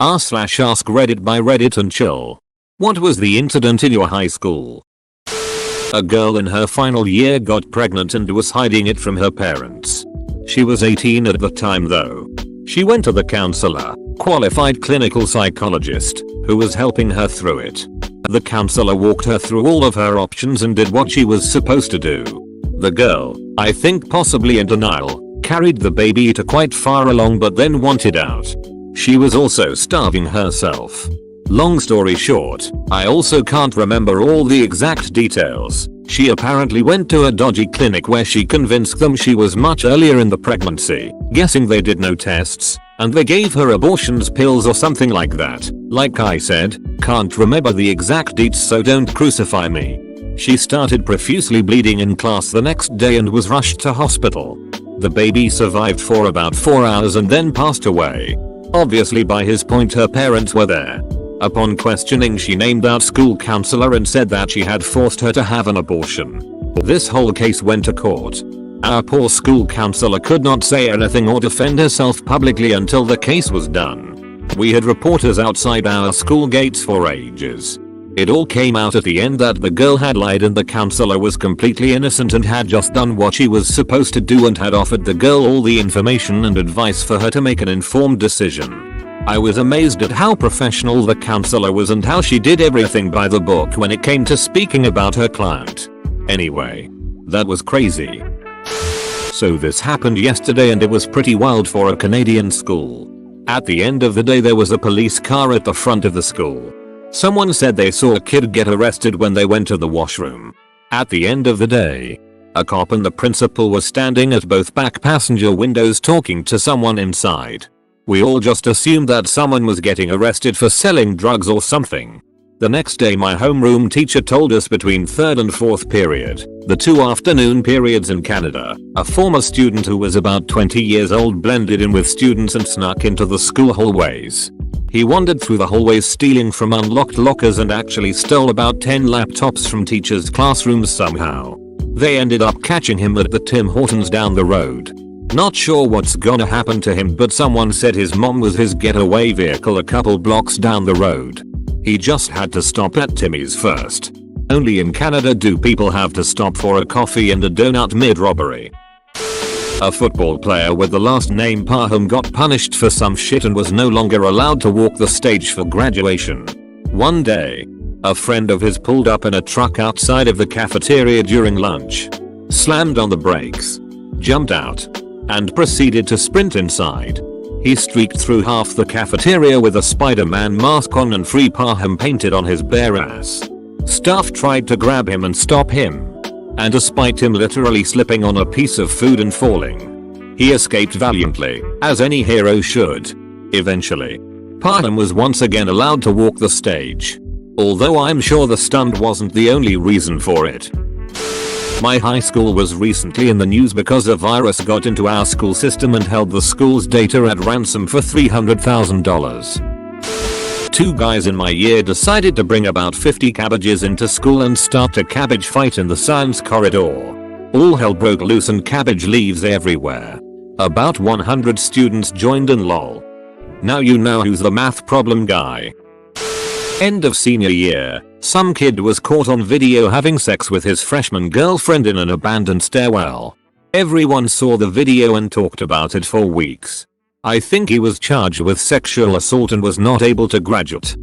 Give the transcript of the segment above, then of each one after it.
r/AskReddit by Reddit and chill. What was the incident in your high school? A girl in her final year got pregnant and was hiding it from her parents. She was 18 at the time though. She went to the counselor, qualified clinical psychologist, who was helping her through it. The counselor walked her through all of her options and did what she was supposed to do. The girl, I think possibly in denial, carried the baby to quite far along but then wanted out. She was also starving herself. Long story short, I also can't remember all the exact details. She apparently went to a dodgy clinic where she convinced them she was much earlier in the pregnancy, guessing they did no tests, and they gave her abortions pills or something like that. Like I said, can't remember the exact deets so don't crucify me. She started profusely bleeding in class the next day and was rushed to hospital. The baby survived for about 4 hours and then passed away. Obviously by his point her parents were there. Upon questioning she named our school counselor and said that she had forced her to have an abortion. This whole case went to court. Our poor school counselor could not say anything or defend herself publicly until the case was done. We had reporters outside our school gates for ages. It all came out at the end that the girl had lied and the counselor was completely innocent and had just done what she was supposed to do and had offered the girl all the information and advice for her to make an informed decision. I was amazed at how professional the counselor was and how she did everything by the book when it came to speaking about her client. Anyway, that was crazy. So this happened yesterday and it was pretty wild for a Canadian school. At the end of the day there was a police car at the front of the school. Someone said they saw a kid get arrested when they went to the washroom. At the end of the day, a cop and the principal were standing at both back passenger windows talking to someone inside. We all just assumed that someone was getting arrested for selling drugs or something. The next day my homeroom teacher told us between 3rd and 4th period, the 2 afternoon periods in Canada, a former student who was about 20 years old blended in with students and snuck into the school hallways. He wandered through the hallways stealing from unlocked lockers and actually stole about 10 laptops from teachers' classrooms somehow. They ended up catching him at the Tim Hortons down the road. Not sure what's gonna happen to him but someone said his mom was his getaway vehicle a couple blocks down the road. He just had to stop at Timmy's first. Only in Canada do people have to stop for a coffee and a donut mid-robbery. A football player with the last name Parham got punished for some shit and was no longer allowed to walk the stage for graduation. One day, a friend of his pulled up in a truck outside of the cafeteria during lunch, slammed on the brakes, jumped out, and proceeded to sprint inside. He streaked through half the cafeteria with a Spider-Man mask on and Free Parham painted on his bare ass. Staff tried to grab him and stop him. And despite him literally slipping on a piece of food and falling, he escaped valiantly, as any hero should. Eventually, Parham was once again allowed to walk the stage. Although I'm sure the stunt wasn't the only reason for it. My high school was recently in the news because a virus got into our school system and held the school's data at ransom for $300,000. 2 guys in my year decided to bring about 50 cabbages into school and start a cabbage fight in the science corridor. All hell broke loose and cabbage leaves everywhere. About 100 students joined and lol. Now you know who's the math problem guy. End of senior year, some kid was caught on video having sex with his freshman girlfriend in an abandoned stairwell. Everyone saw the video and talked about it for weeks. I think he was charged with sexual assault and was not able to graduate.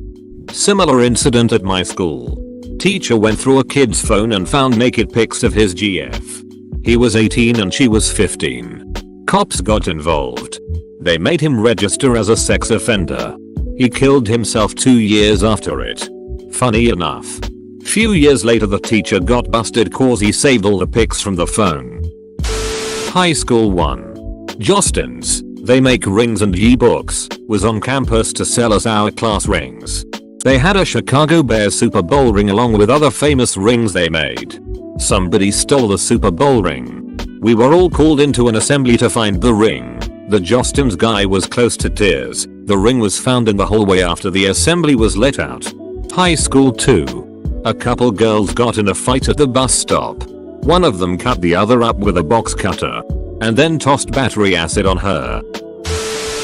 Similar incident at my school. Teacher went through a kid's phone and found naked pics of his GF. He was 18 and she was 15. Cops got involved. They made him register as a sex offender. He killed himself 2 years after it. Funny enough. Few years later the teacher got busted cause he saved all the pics from the phone. High School 1. Justin's, they make rings and ye-books, was on campus to sell us our class rings. They had a Chicago Bears Super Bowl ring along with other famous rings they made. Somebody stole the Super Bowl ring. We were all called into an assembly to find the ring. The Justin's guy was close to tears. The ring was found in the hallway after the assembly was let out. High School 2. A couple girls got in a fight at the bus stop. One of them cut the other up with a box cutter and then tossed battery acid on her.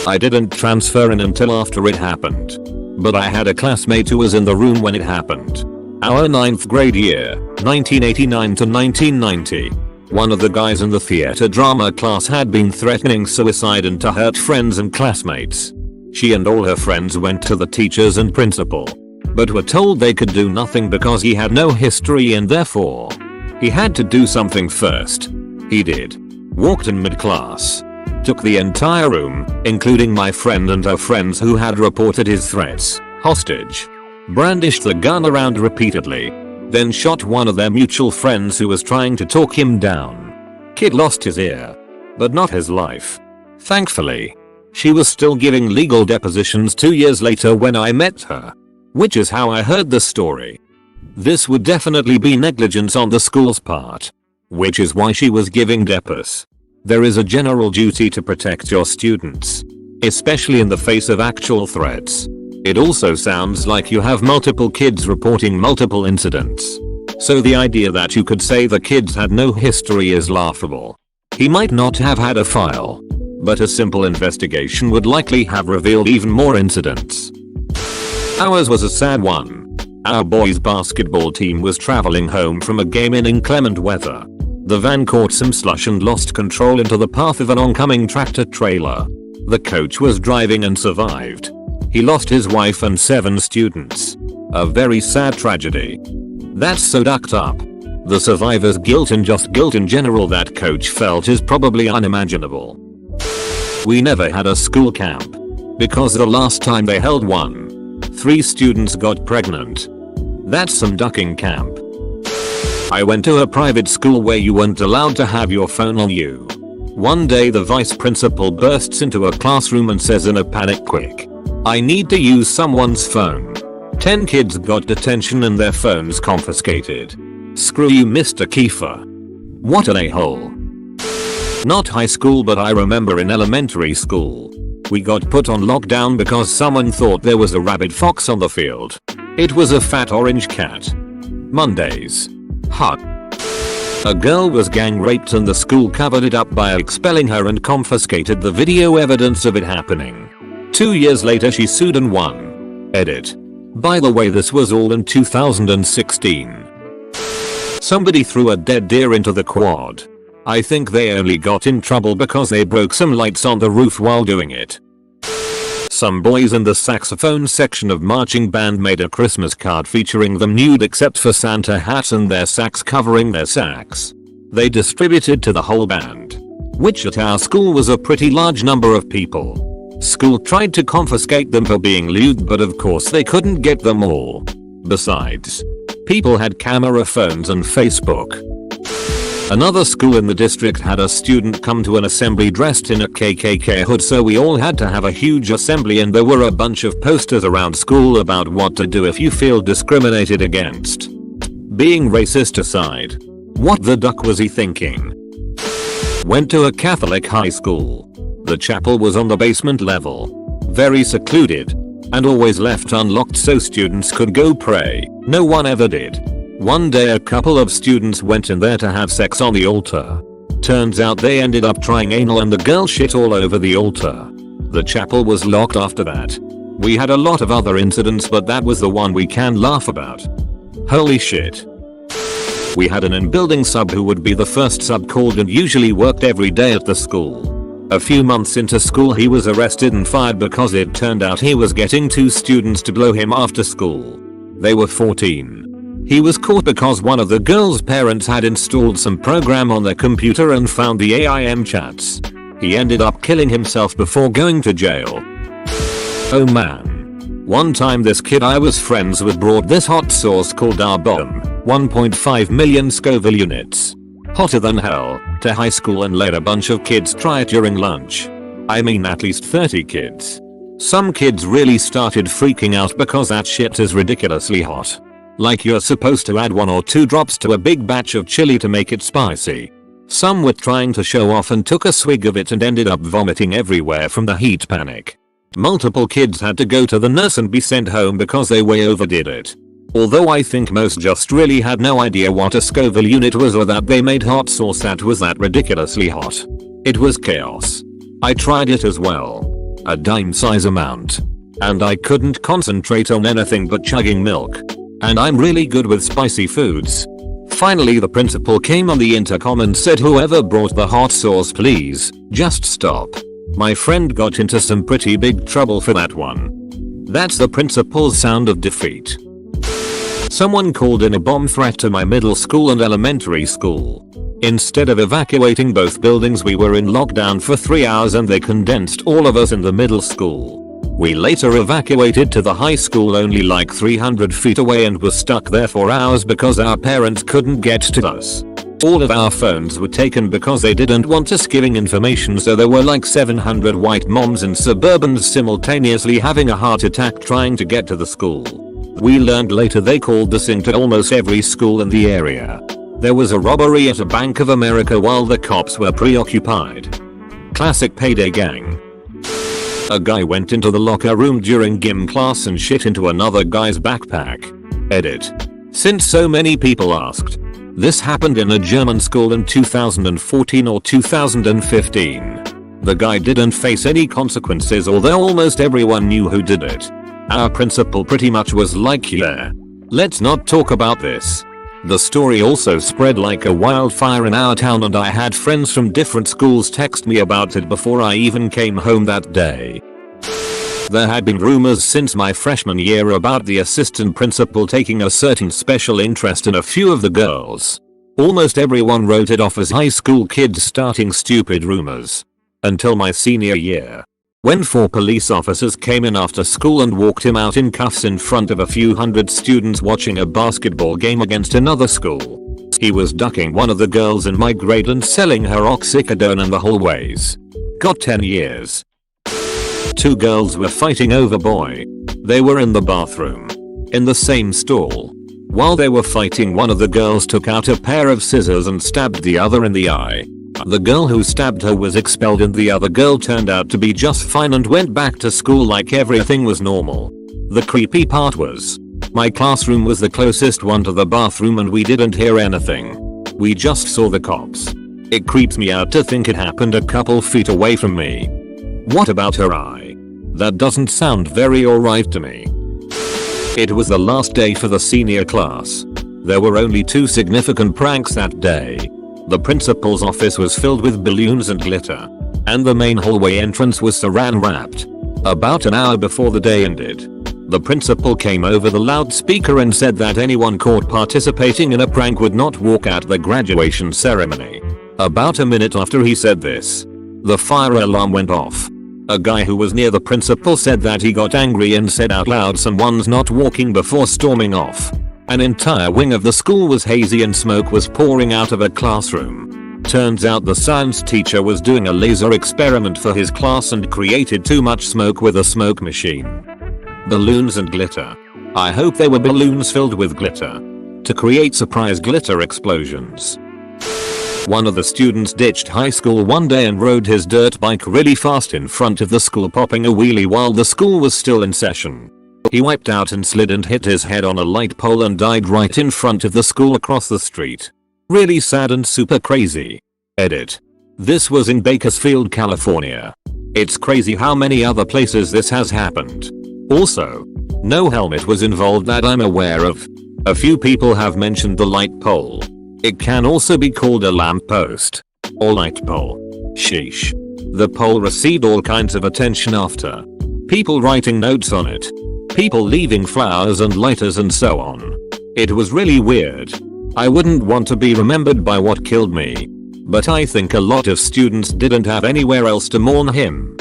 I didn't transfer in until after it happened. But I had a classmate who was in the room when it happened. Our 9th grade year, 1989 to 1990. One of the guys in the theater drama class had been threatening suicide and to hurt friends and classmates. She and all her friends went to the teachers and principal, but were told they could do nothing because he had no history and therefore he had to do something first. He did. Walked in mid-class. Took the entire room, including my friend and her friends who had reported his threats, hostage. Brandished the gun around repeatedly. Then shot one of their mutual friends who was trying to talk him down. Kid lost his ear, but not his life. Thankfully. She was still giving legal depositions 2 years later when I met her. Which is how I heard the story. This would definitely be negligence on the school's part. Which is why she was giving depos. There is a general duty to protect your students, especially in the face of actual threats. It also sounds like you have multiple kids reporting multiple incidents. So the idea that you could say the kids had no history is laughable. He might not have had a file, but a simple investigation would likely have revealed even more incidents. Ours was a sad one. Our boys' basketball team was traveling home from a game in inclement weather. The van caught some slush and lost control into the path of an oncoming tractor trailer. The coach was driving and survived. He lost his wife and 7 students. A very sad tragedy. That's so ducked up. The survivor's guilt and just guilt in general that coach felt is probably unimaginable. We never had a school camp. Because the last time they held one, 3 students got pregnant. That's some ducking camp. I went to a private school where you weren't allowed to have your phone on you. One day the vice principal bursts into a classroom and says in a panic, "Quick, I need to use someone's phone." 10 kids got detention and their phones confiscated. Screw you, Mr. Kiefer. What an a-hole. Not high school, but I remember in elementary school. We got put on lockdown because someone thought there was a rabid fox on the field. It was a fat orange cat. Mondays. Hot. A girl was gang raped and the school covered it up by expelling her and confiscated the video evidence of it happening. 2 years later she sued and won. Edit. By the way, this was all in 2016. Somebody threw a dead deer into the quad. I think they only got in trouble because they broke some lights on the roof while doing it. Some boys in the saxophone section of marching band made a Christmas card featuring them nude except for Santa hats and their sax covering their sax. They distributed to the whole band, which at our school was a pretty large number of people. School tried to confiscate them for being lewd, but of course they couldn't get them all. Besides, people had camera phones and Facebook. Another school in the district had a student come to an assembly dressed in a KKK hood, so we all had to have a huge assembly and there were a bunch of posters around school about what to do if you feel discriminated against. Being racist aside, what the duck was he thinking? Went to a Catholic high school. The chapel was on the basement level. Very secluded. And always left unlocked so students could go pray. No one ever did. One day a couple of students went in there to have sex on the altar. Turns out they ended up trying anal and the girl shit all over the altar. The chapel was locked after that. We had a lot of other incidents, but that was the one we can laugh about. Holy shit. We had an in-building sub who would be the first sub called and usually worked every day at the school. A few months into school he was arrested and fired because it turned out he was getting 2 students to blow him after school. They were 14. He was caught because one of the girls' parents had installed some program on their computer and found the AIM chats. He ended up killing himself before going to jail. Oh man. One time this kid I was friends with brought this hot sauce called our bomb, 1.5 million Scoville units. Hotter than hell, to high school and let a bunch of kids try it during lunch. I mean at least 30 kids. Some kids really started freaking out because that shit is ridiculously hot. Like you're supposed to add 1 or 2 drops to a big batch of chili to make it spicy. Some were trying to show off and took a swig of it and ended up vomiting everywhere from the heat panic. Multiple kids had to go to the nurse and be sent home because they way overdid it. Although I think most just really had no idea what a Scoville unit was or that they made hot sauce that was that ridiculously hot. It was chaos. I tried it as well. A dime size amount. And I couldn't concentrate on anything but chugging milk. And I'm really good with spicy foods. Finally the principal came on the intercom and said, whoever brought the hot sauce please, just stop. My friend got into some pretty big trouble for that one. That's the principal's sound of defeat. Someone called in a bomb threat to my middle school and elementary school. Instead of evacuating both buildings, we were in lockdown for 3 hours and they condensed all of us in the middle school. We later evacuated to the high school only like 300 feet away and were stuck there for hours because our parents couldn't get to us. All of our phones were taken because they didn't want us giving information, so there were like 700 white moms and suburbans simultaneously having a heart attack trying to get to the school. We learned later they called this into almost every school in the area. There was a robbery at a Bank of America while the cops were preoccupied. Classic payday gang. A guy went into the locker room during gym class and shit into another guy's backpack. Edit. Since so many people asked. This happened in a German school in 2014 or 2015. The guy didn't face any consequences, although almost everyone knew who did it. Our principal pretty much was like, yeah, let's not talk about this. The story also spread like a wildfire in our town and I had friends from different schools text me about it before I even came home that day. There had been rumors since my freshman year about the assistant principal taking a certain special interest in a few of the girls. Almost everyone wrote it off as high school kids starting stupid rumors. Until my senior year. When 4 police officers came in after school and walked him out in cuffs in front of a few hundred students watching a basketball game against another school. He was ducking one of the girls in my grade and selling her oxycodone in the hallways. Got 10 years. 2 girls were fighting over boy. They were in the bathroom. In the same stall. While they were fighting, one of the girls took out a pair of scissors and stabbed the other in the eye. The girl who stabbed her was expelled and the other girl turned out to be just fine and went back to school like everything was normal. The creepy part was, my classroom was the closest one to the bathroom and we didn't hear anything. We just saw the cops. It creeps me out to think it happened a couple feet away from me. What about her eye? That doesn't sound very alright to me. It was the last day for the senior class. There were only 2 significant pranks that day. The principal's office was filled with balloons and glitter. And the main hallway entrance was saran wrapped. About an hour before the day ended, the principal came over the loudspeaker and said that anyone caught participating in a prank would not walk at the graduation ceremony. About a minute after he said this, the fire alarm went off. A guy who was near the principal said that he got angry and said out loud, "Someone's not walking," before storming off. An entire wing of the school was hazy and smoke was pouring out of a classroom. Turns out the science teacher was doing a laser experiment for his class and created too much smoke with a smoke machine. Balloons and glitter. I hope they were balloons filled with glitter. To create surprise glitter explosions. One of the students ditched high school one day and rode his dirt bike really fast in front of the school, popping a wheelie while the school was still in session. He wiped out and slid and hit his head on a light pole and died right in front of the school across the street. Really sad and super crazy. Edit. This was in Bakersfield, California. It's crazy how many other places this has happened. Also, no helmet was involved that I'm aware of. A few people have mentioned the light pole. It can also be called a lamp post. Or light pole. Sheesh. The pole received all kinds of attention after. People writing notes on it. People leaving flowers and lighters and so on. It was really weird. I wouldn't want to be remembered by what killed me. But I think a lot of students didn't have anywhere else to mourn him.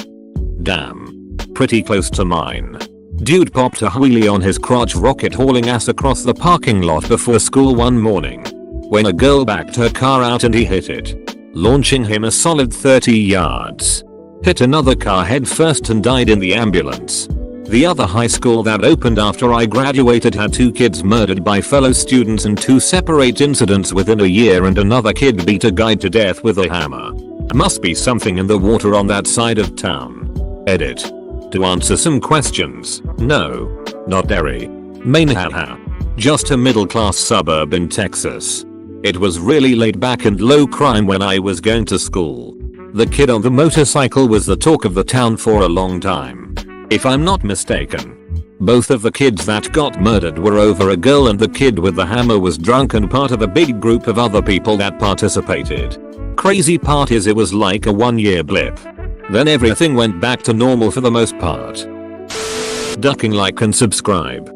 Damn. Pretty close to mine. Dude popped a wheelie on his crotch rocket hauling ass across the parking lot before school one morning. When a girl backed her car out and he hit it, launching him a solid 30 yards. Hit another car head first and died in the ambulance. The other high school that opened after I graduated had 2 kids murdered by fellow students in 2 separate incidents within a year, and another kid beat a guy to death with a hammer. Must be something in the water on that side of town. Edit. To answer some questions, no. Not Derry. Maine, haha. Just a middle class suburb in Texas. It was really laid back and low crime when I was going to school. The kid on the motorcycle was the talk of the town for a long time. If I'm not mistaken, both of the kids that got murdered were over a girl, and the kid with the hammer was drunk and part of a big group of other people that participated. Crazy part is it was like a 1-year blip. Then everything went back to normal for the most part. Ducking like and subscribe.